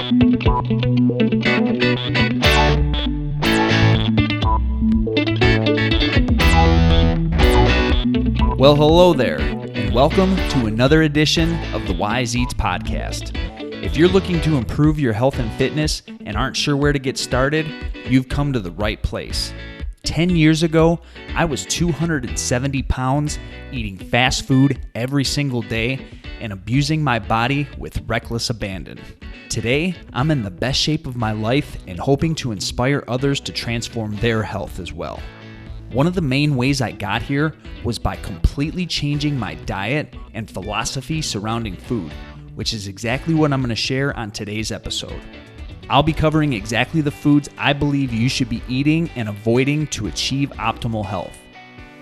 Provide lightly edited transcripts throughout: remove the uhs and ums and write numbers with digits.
Well, hello there, and welcome to another edition of the Wise Eats podcast. If you're looking to improve your health and fitness and aren't sure where to get started, you've come to the right place. 10 years ago, I was 270 pounds, eating fast food every single day, and abusing my body with reckless abandon. Today, I'm in the best shape of my life and hoping to inspire others to transform their health as well. One of the main ways I got here was by completely changing my diet and philosophy surrounding food, which is exactly what I'm going to share on today's episode. I'll be covering exactly the foods I believe you should be eating and avoiding to achieve optimal health.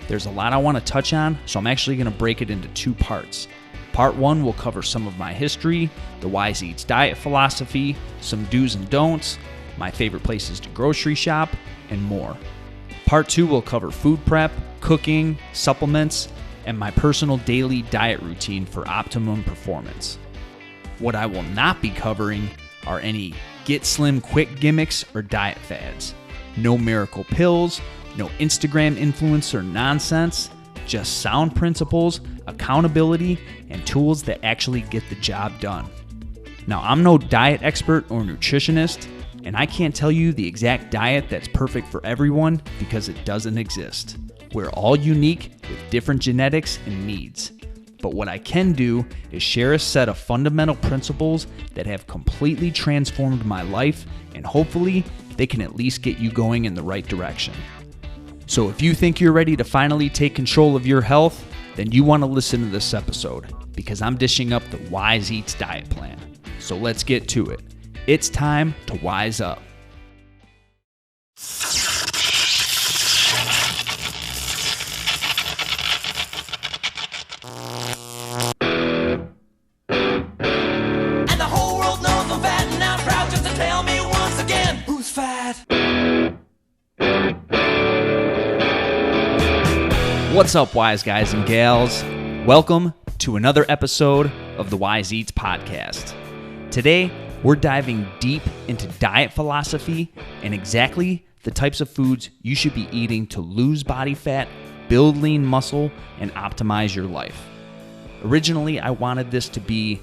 There's a lot I want to touch on, so I'm actually going to break it into two parts. Part 1 will cover some of my history, the Wise Eats diet philosophy, some do's and don'ts, my favorite places to grocery shop, and more. Part 2 will cover food prep, cooking, supplements, and my personal daily diet routine for optimum performance. What I will not be covering are any get slim quick gimmicks or diet fads. No miracle pills, no Instagram influencer nonsense, just sound principles, accountability, and tools that actually get the job done. Now, I'm no diet expert or nutritionist, and I can't tell you the exact diet that's perfect for everyone because it doesn't exist. We're all unique with different genetics and needs. But what I can do is share a set of fundamental principles that have completely transformed my life, and hopefully they can at least get you going in the right direction. So if you think you're ready to finally take control of your health, then you want to listen to this episode because I'm dishing up the Wise Eats diet plan. So let's get to it. It's time to wise up. And the whole world knows I'm fat, and I'm proud just to tell me once again who's fat. What's up, wise guys and gals? Welcome to another episode of the Wise Eats podcast. Today, we're diving deep into diet philosophy and exactly the types of foods you should be eating to lose body fat, build lean muscle, and optimize your life. Originally, I wanted this to be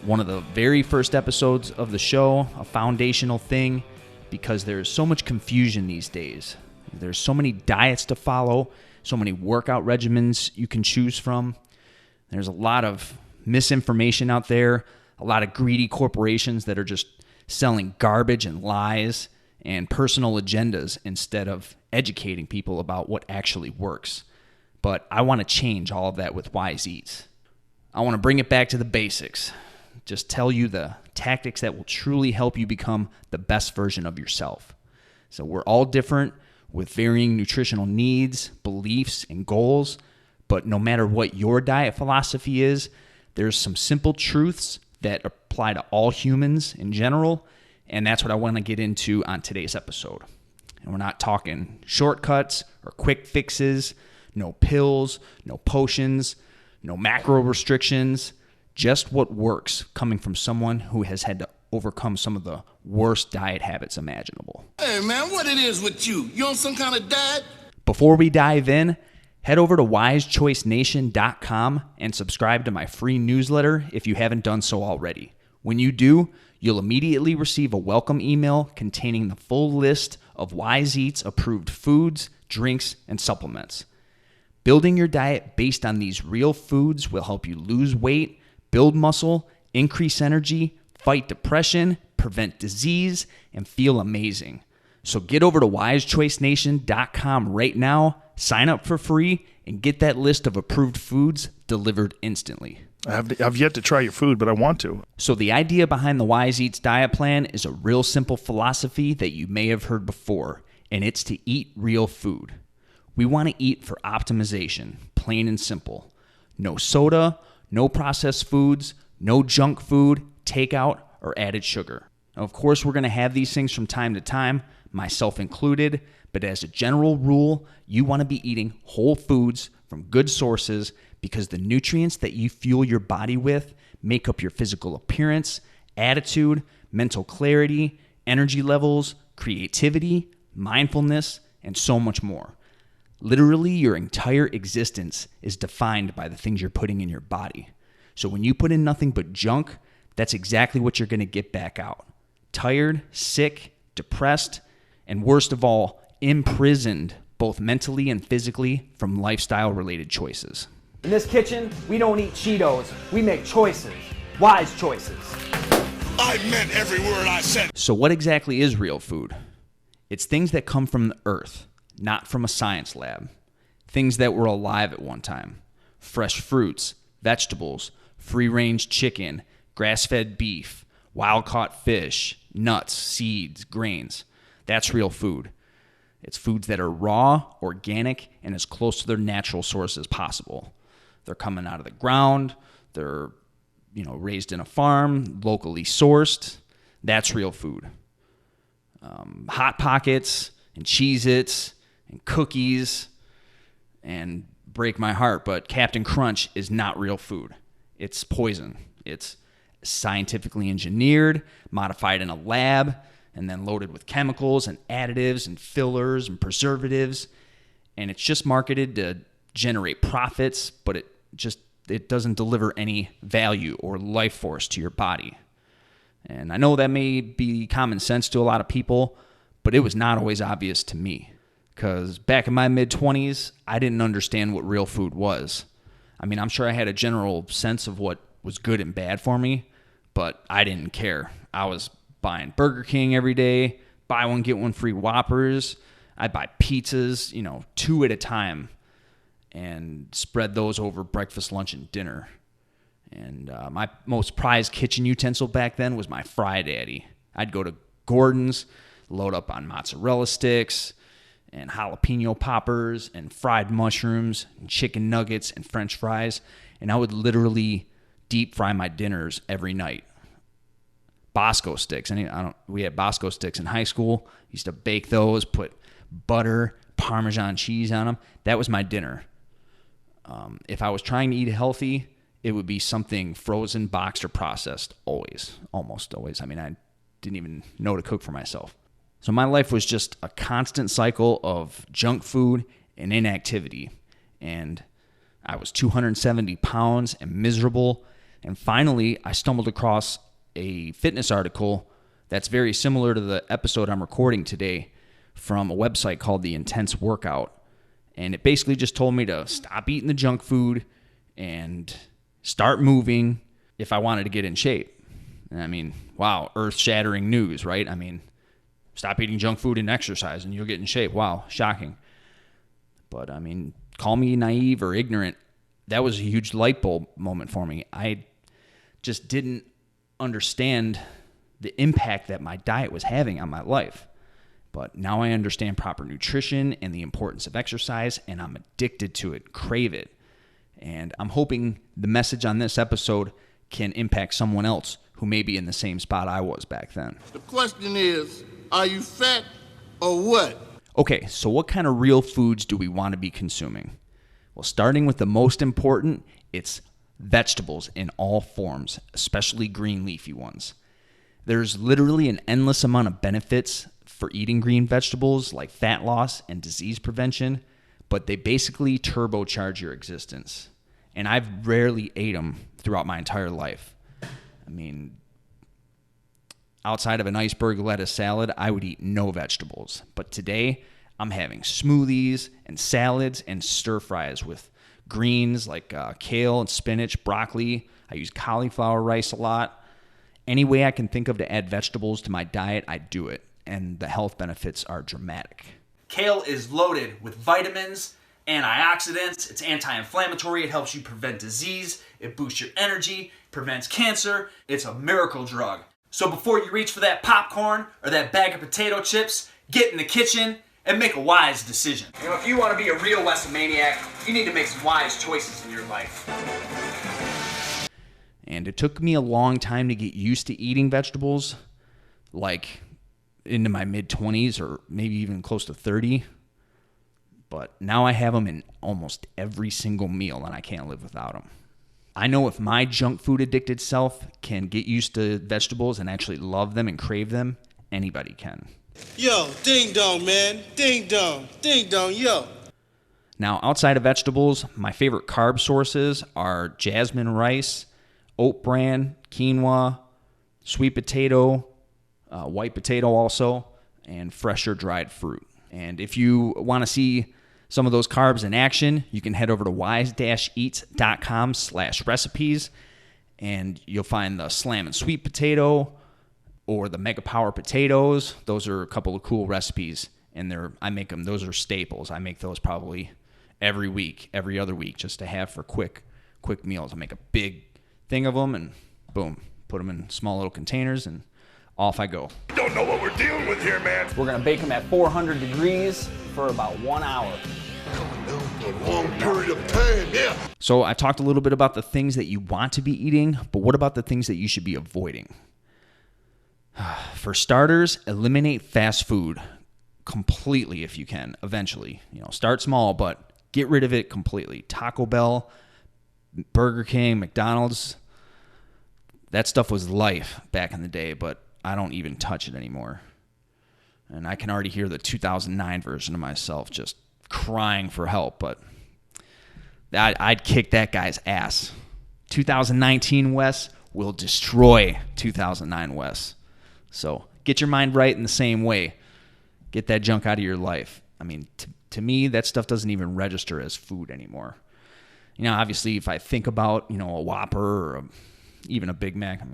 one of the very first episodes of the show, a foundational thing, because there's so much confusion these days. There's so many diets to follow, so many workout regimens you can choose from. There's a lot of misinformation out there, a lot of greedy corporations that are just selling garbage and lies and personal agendas instead of educating people about what actually works. But I want to change all of that with Wise Eats. I want to bring it back to the basics. Just tell you the tactics that will truly help you become the best version of yourself. So we're all different with varying nutritional needs, beliefs, and goals. But no matter what your diet philosophy is, there's some simple truths that apply to all humans in general, and that's what I want to get into on today's episode. And we're not talking shortcuts or quick fixes, no pills, no potions, no macro restrictions, just what works coming from someone who has had to overcome some of the worst diet habits imaginable. Hey man, what it is with you? You on some kind of diet? Before we dive in, head over to wisechoicenation.com and subscribe to my free newsletter if you haven't done so already. When you do, you'll immediately receive a welcome email containing the full list of Wise Eats approved foods, drinks, and supplements. Building your diet based on these real foods will help you lose weight, build muscle, increase energy, fight depression, prevent disease, and feel amazing. So get over to wisechoicenation.com right now, sign up for free, and get that list of approved foods delivered instantly. I've yet to try your food, but I want to. So the idea behind the Wise Eats diet plan is a real simple philosophy that you may have heard before, and it's to eat real food. We want to eat for optimization, plain and simple. No soda, no processed foods, no junk food, takeout, or added sugar. Now, of course, we're going to have these things from time to time, myself included, but as a general rule, you want to be eating whole foods from good sources because the nutrients that you fuel your body with make up your physical appearance, attitude, mental clarity, energy levels, creativity, mindfulness, and so much more. Literally, your entire existence is defined by the things you're putting in your body. So when you put in nothing but junk, that's exactly what you're going to get back out. Tired, sick, depressed, and worst of all, imprisoned both mentally and physically from lifestyle-related choices. In this kitchen, we don't eat Cheetos. We make choices. Wise choices. I meant every word I said. So what exactly is real food? It's things that come from the earth, not from a science lab. Things that were alive at one time. Fresh fruits, vegetables, free-range chicken, grass-fed beef, wild-caught fish, nuts, seeds, grains. That's real food. It's foods that are raw, organic, and as close to their natural source as possible. They're coming out of the ground. They're, raised in a farm, locally sourced. That's real food. Hot Pockets and Cheez-Its and cookies, and break my heart, but Captain Crunch is not real food. It's poison. It's scientifically engineered, modified in a lab, and then loaded with chemicals and additives and fillers and preservatives. And it's just marketed to generate profits, but it doesn't deliver any value or life force to your body. And I know that may be common sense to a lot of people, but it was not always obvious to me. Because back in my mid-20s, I didn't understand what real food was. I mean, I'm sure I had a general sense of what was good and bad for me, but I didn't care. I was buying Burger King every day, buy one, get one free Whoppers. I'd buy pizzas, 2 at a time, and spread those over breakfast, lunch, and dinner. And my most prized kitchen utensil back then was my Fry Daddy. I'd go to Gordon's, load up on mozzarella sticks and jalapeno poppers and fried mushrooms and chicken nuggets and French fries, and I would literally deep fry my dinners every night. Bosco Sticks. We had Bosco Sticks in high school. Used to bake those, put butter, Parmesan cheese on them. That was my dinner. If I was trying to eat healthy, it would be something frozen, boxed, or processed. Almost always. I mean, I didn't even know to cook for myself. So my life was just a constant cycle of junk food and inactivity. And I was 270 pounds and miserable. And finally, I stumbled across a fitness article that's very similar to the episode I'm recording today from a website called The Intense Workout. And it basically just told me to stop eating the junk food and start moving if I wanted to get in shape. And I mean, wow, earth-shattering news, right? I mean, stop eating junk food and exercise and you'll get in shape. Wow, shocking. But I mean, call me naive or ignorant. That was a huge light bulb moment for me. I just didn't understand the impact that my diet was having on my life. But now I understand proper nutrition and the importance of exercise, and I'm addicted to it, crave it. And I'm hoping the message on this episode can impact someone else who may be in the same spot I was back then. The question is, are you fat or what? Okay, so what kind of real foods do we want to be consuming? Well, starting with the most important, it's vegetables in all forms, especially green leafy ones. There's literally an endless amount of benefits for eating green vegetables, like fat loss and disease prevention, but they basically turbocharge your existence. And I've rarely ate them throughout my entire life. I mean, outside of an iceberg lettuce salad, I would eat no vegetables. But today, I'm having smoothies and salads and stir fries with greens like kale and spinach, broccoli. I use cauliflower rice a lot. Any way I can think of to add vegetables to my diet, I do it. And the health benefits are dramatic. Kale is loaded with vitamins, antioxidants. It's anti-inflammatory. It helps you prevent disease. It boosts your energy, prevents cancer. It's a miracle drug. So before you reach for that popcorn or that bag of potato chips, get in the kitchen and make a wise decision. If you want to be a real Westomaniac, you need to make some wise choices in your life. And it took me a long time to get used to eating vegetables, like into my mid-20s or maybe even close to 30. But now I have them in almost every single meal, and I can't live without them. I know if my junk food addicted self can get used to vegetables and actually love them and crave them, anybody can. Yo, ding dong, man. Ding dong, yo. Now, outside of vegetables, my favorite carb sources are jasmine rice, oat bran, quinoa, sweet potato, white potato also, and fresh or dried fruit. And if you want to see some of those carbs in action, you can head over to wise-eats.com/recipes, and you'll find the Slammin' Sweet Potato or the Mega Power Potatoes. Those are a couple of cool recipes, and I make them. Those are staples. I make those probably every week, every other week, just to have for quick meals. I make a big thing of them, and boom, put them in small little containers, and off I go. Don't know what we're dealing with here, man. We're gonna bake them at 400 degrees for about 1 hour. A long period of time, yeah. So I talked a little bit about the things that you want to be eating, but what about the things that you should be avoiding? For starters, eliminate fast food completely if you can, eventually. Start small, but get rid of it completely. Taco Bell, Burger King, McDonald's, that stuff was life back in the day, but I don't even touch it anymore. And I can already hear the 2009 version of myself just crying for help, but I'd kick that guy's ass. 2019 Wes will destroy 2009 Wes. So get your mind right in the same way. Get that junk out of your life. I mean, to me, that stuff doesn't even register as food anymore. Obviously, if I think about, a Whopper or even a Big Mac, a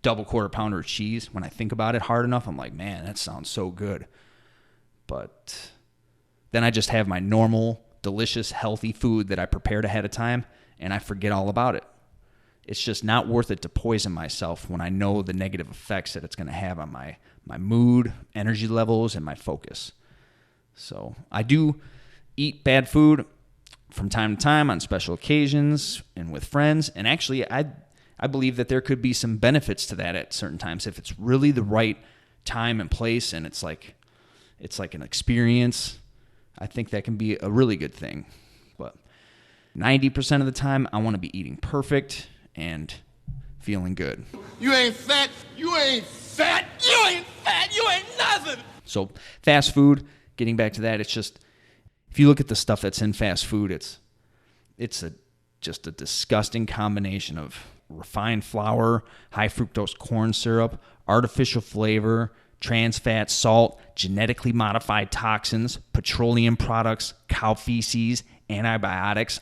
double quarter pounder of cheese, when I think about it hard enough, I'm like, man, that sounds so good. But then I just have my normal, delicious, healthy food that I prepared ahead of time, and I forget all about it. It's just not worth it to poison myself when I know the negative effects that it's going to have on my mood, energy levels, and my focus. So I do eat bad food from time to time on special occasions and with friends, and actually I believe that there could be some benefits to that at certain times if it's really the right time and place, and it's like an experience. I think that can be a really good thing. But 90% of the time, I want to be eating perfect and feeling good. You ain't fat. You ain't fat. You ain't fat, you ain't nothing. So fast food, getting back to that, it's just, if you look at the stuff that's in fast food, it's just a disgusting combination of refined flour, high fructose corn syrup, artificial flavor, trans fat, salt, genetically modified toxins, petroleum products, cow feces, antibiotics.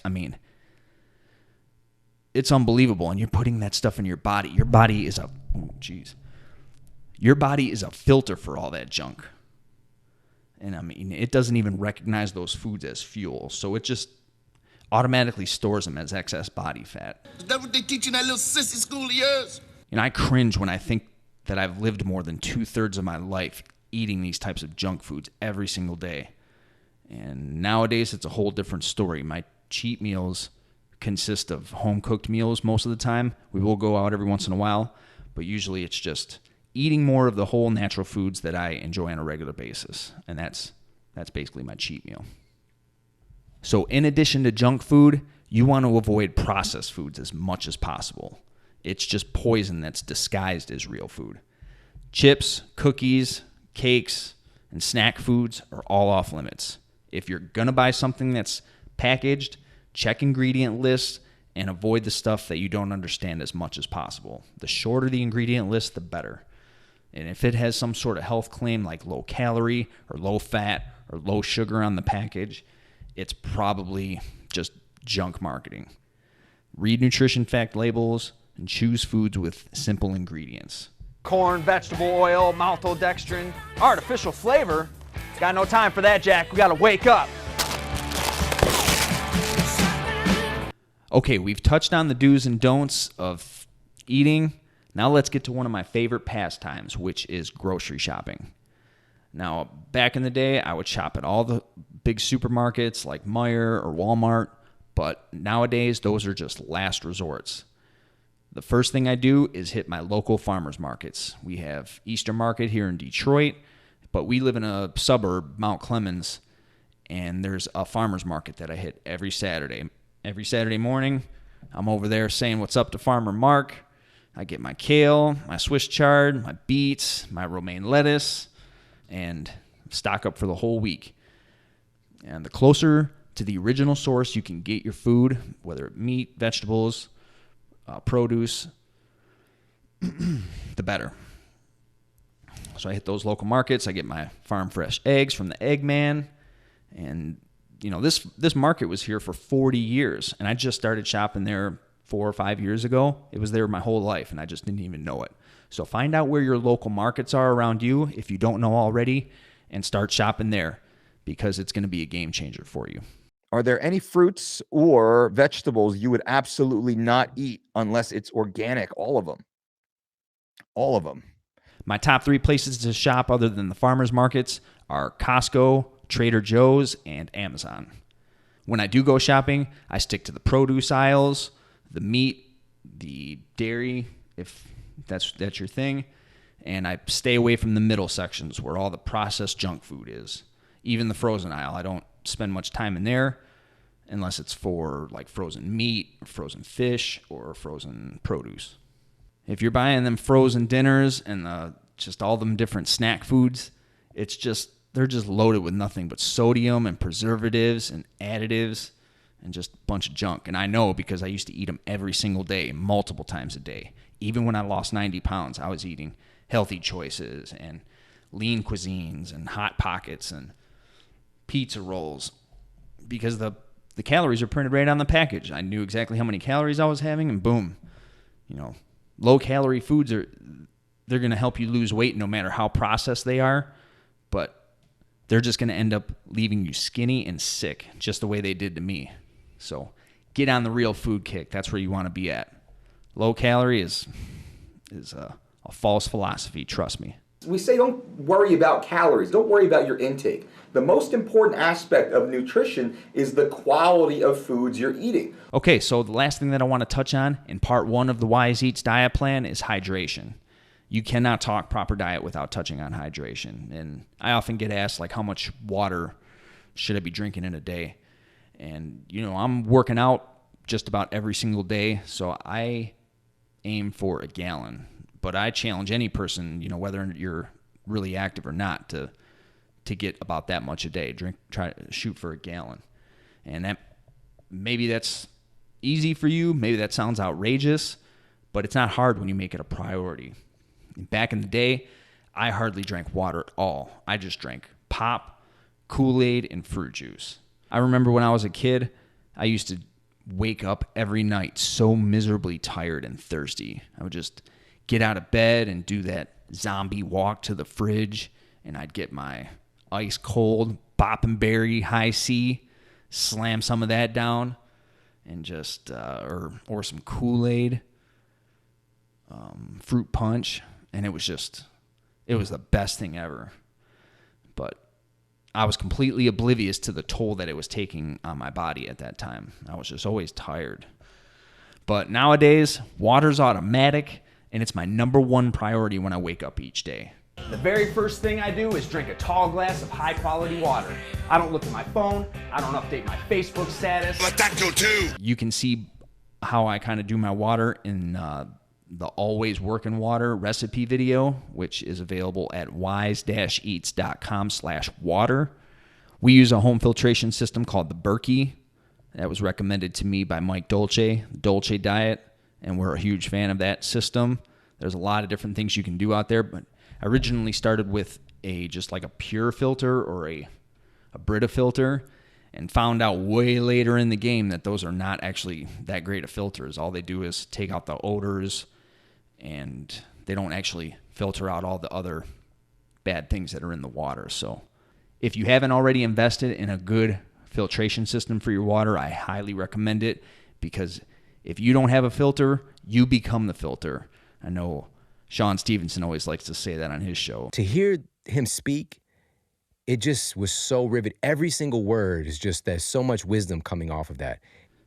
It's unbelievable, and you're putting that stuff in your body. Your body is a filter for all that junk. And it doesn't even recognize those foods as fuel, so it just automatically stores them as excess body fat. Is that what they teach in that little sissy school of yours? I cringe when I think that I've lived more than 2/3 of my life eating these types of junk foods every single day. And nowadays, it's a whole different story. My cheat meals consist of home-cooked meals most of the time. We will go out every once in a while, but usually it's just eating more of the whole natural foods that I enjoy on a regular basis. And that's basically my cheat meal. So in addition to junk food, you want to avoid processed foods as much as possible. It's just poison that's disguised as real food. Chips, cookies, cakes, and snack foods are all off limits. If you're going to buy something that's packaged, check ingredient lists and avoid the stuff that you don't understand as much as possible. The shorter the ingredient list, the better. And if it has some sort of health claim like low calorie or low fat or low sugar on the package, it's probably just junk marketing. Read nutrition fact labels and choose foods with simple ingredients. Corn, vegetable oil, maltodextrin, artificial flavor. Got no time for that, Jack. We gotta wake up. Okay, we've touched on the do's and don'ts of eating. Now let's get to one of my favorite pastimes, which is grocery shopping. Now, back in the day, I would shop at all the big supermarkets like Meijer or Walmart, but nowadays, those are just last resorts. The first thing I do is hit my local farmers markets. We have Easter Market here in Detroit, but we live in a suburb, Mount Clemens, and there's a farmers market that I hit every Saturday. Every Saturday morning, I'm over there saying what's up to Farmer Mark. I get my kale, my Swiss chard, my beets, my romaine lettuce, and stock up for the whole week. And the closer to the original source you can get your food, whether it's meat, vegetables, produce, the better. So I hit those local markets. I get my farm fresh eggs from the egg man. And, you know, this market was here for 40 years. And I just started shopping there 4 or 5 years ago. It was there my whole life, and I just didn't even know it. So find out where your local markets are around you if you don't know already, and start shopping there, because it's going to be a game changer for you. Are there any fruits or vegetables you would absolutely not eat unless it's organic? All of them. All of them. My top 3 places to shop other than the farmers markets are Costco, Trader Joe's, and Amazon. When I do go shopping, I stick to the produce aisles, the meat, the dairy, if that's your thing, and I stay away from the middle sections where all the processed junk food is. Even the frozen aisle, I don't spend much time in there unless it's for like frozen meat, or frozen fish, or frozen produce. If you're buying them frozen dinners and just all them different snack foods, they're just loaded with nothing but sodium and preservatives and additives and just a bunch of junk. And I know because I used to eat them every single day, multiple times a day. Even when I lost 90 pounds, I was eating healthy choices and lean cuisines and Hot Pockets and pizza rolls because the calories are printed right on the package. I knew exactly how many calories I was having, and boom, you know, low-calorie foods they're going to help you lose weight no matter how processed they are, but they're just going to end up leaving you skinny and sick, just the way they did to me. So get on the real food kick. That's where you want to be at. Low-calorie is a false philosophy, trust me. We say don't worry about calories. Don't worry about your intake. The most important aspect of nutrition is the quality of foods you're eating. Okay, so the last thing that I want to touch on in part 1 of the Wise Eats diet plan is hydration. You cannot talk proper diet without touching on hydration. And I often get asked, like, how much water should I be drinking in a day? And, you know, I'm working out just about every single day, so I aim for a gallon. But I challenge any person, you know, whether you're really active or not, to get about that much a day. Try to shoot for a gallon. And maybe that's easy for you. Maybe that sounds outrageous, but it's not hard when you make it a priority. Back in the day, I hardly drank water at all. I just drank pop, Kool-Aid, and fruit juice. I remember when I was a kid, I used to wake up every night so miserably tired and thirsty. I would just get out of bed and do that zombie walk to the fridge, and I'd get my ice cold Boppin Berry Hi-C, slam some of that down, and just or some Kool-Aid, fruit punch, and it was the best thing ever. But I was completely oblivious to the toll that it was taking on my body at that time. I was just always tired. But nowadays, water's automatic, and it's my number 1 priority when I wake up each day. The very first thing I do is drink a tall glass of high-quality water. I don't look at my phone. I don't update my Facebook status. Let that go too. You can see how I kind of do my water in the Always Working Water recipe video, which is available at wise-eats.com/water. We use a home filtration system called the Berkey. That was recommended to me by Mike Dolce, the Dolce diet, and we're a huge fan of that system. There's a lot of different things you can do out there, but I originally started with just like a pure filter or a Brita filter, and found out way later in the game that those are not actually that great of filters. All they do is take out the odors, and they don't actually filter out all the other bad things that are in the water. So if you haven't already invested in a good filtration system for your water, I highly recommend it, because if you don't have a filter, you become the filter. I know Shawn Stevenson always likes to say that on his show. To hear him speak, it just was so riveting. Every single word is just, there's so much wisdom coming off of that.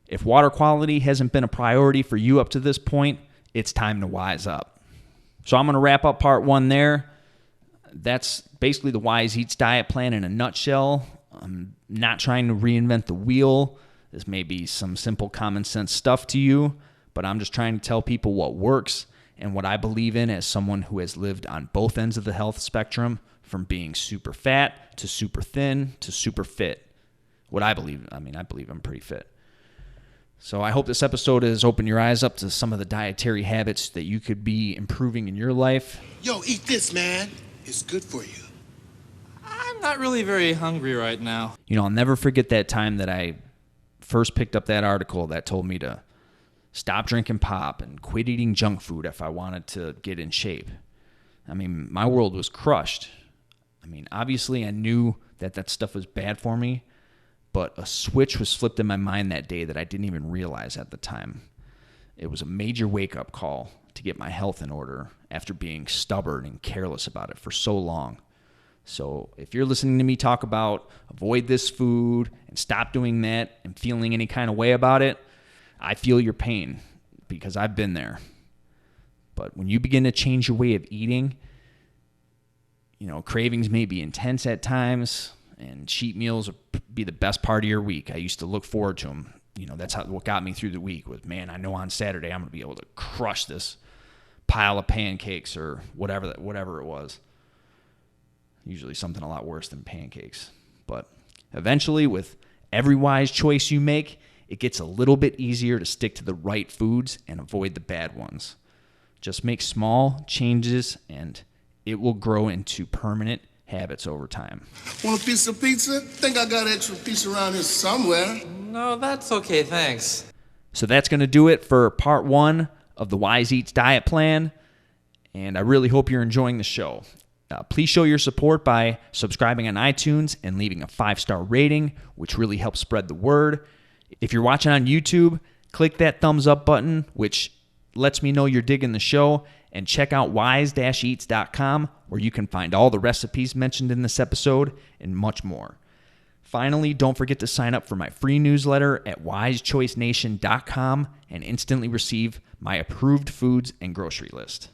If water quality hasn't been a priority for you up to this point, it's time to wise up. So I'm going to wrap up part 1 there. That's basically the Wise Eats diet plan in a nutshell. I'm not trying to reinvent the wheel. This may be some simple common sense stuff to you, but I'm just trying to tell people what works and what I believe in as someone who has lived on both ends of the health spectrum, from being super fat to super thin to super fit. I believe I'm pretty fit. So I hope this episode has opened your eyes up to some of the dietary habits that you could be improving in your life. Yo, eat this, man. It's good for you. I'm not really very hungry right now. I'll never forget that time that I first picked up that article that told me to stop drinking pop and quit eating junk food if I wanted to get in shape. My world was crushed. Obviously I knew that stuff was bad for me, but a switch was flipped in my mind that day that I didn't even realize at the time. It was a major wake-up call to get my health in order after being stubborn and careless about it for so long. So if you're listening to me talk about avoid this food and stop doing that and feeling any kind of way about it, I feel your pain because I've been there. But when you begin to change your way of eating, cravings may be intense at times, and cheat meals will be the best part of your week. I used to look forward to them. That's what got me through the week was, man, I know on Saturday I'm going to be able to crush this pile of pancakes or whatever it was. Usually something a lot worse than pancakes. But eventually, with every wise choice you make, it gets a little bit easier to stick to the right foods and avoid the bad ones. Just make small changes and it will grow into permanent habits over time. Want a piece of pizza? Think I got extra pizza around here somewhere. No, that's okay, thanks. So that's going to do it for part 1 of the Wise Eats diet plan, and I really hope you're enjoying the show. Please show your support by subscribing on iTunes and leaving a 5-star rating, which really helps spread the word. If you're watching on YouTube, click that thumbs up button, which lets me know you're digging the show, and check out wise-eats.com, where you can find all the recipes mentioned in this episode and much more. Finally, don't forget to sign up for my free newsletter at wisechoicenation.com and instantly receive my approved foods and grocery list.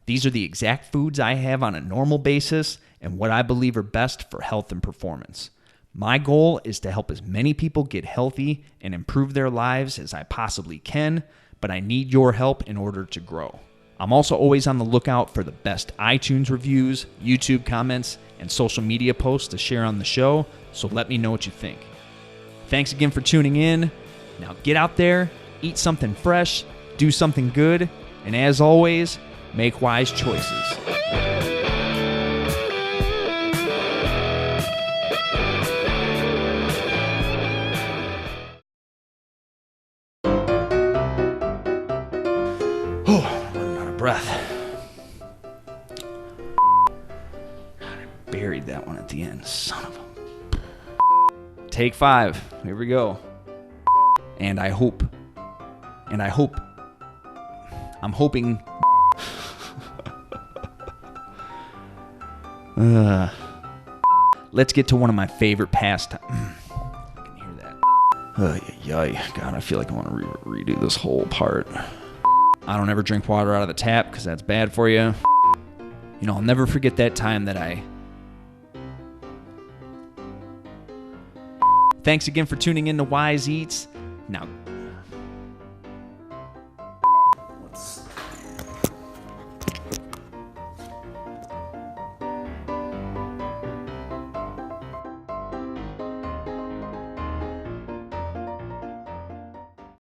These are the exact foods I have on a normal basis and what I believe are best for health and performance. My goal is to help as many people get healthy and improve their lives as I possibly can, but I need your help in order to grow. I'm also always on the lookout for the best iTunes reviews, YouTube comments, and social media posts to share on the show, so let me know what you think. Thanks again for tuning in. Now get out there, eat something fresh, do something good, and as always, make wise choices. Breath. God, I buried that one at the end. Son of a... Take 5. Here we go. And I'm hoping... Let's get to one of my favorite pastimes. I can hear that. God, I feel like I want to redo this whole part. I don't ever drink water out of the tap because that's bad for you. I'll never forget that time that Thanks again for tuning in to Wise Eats. Now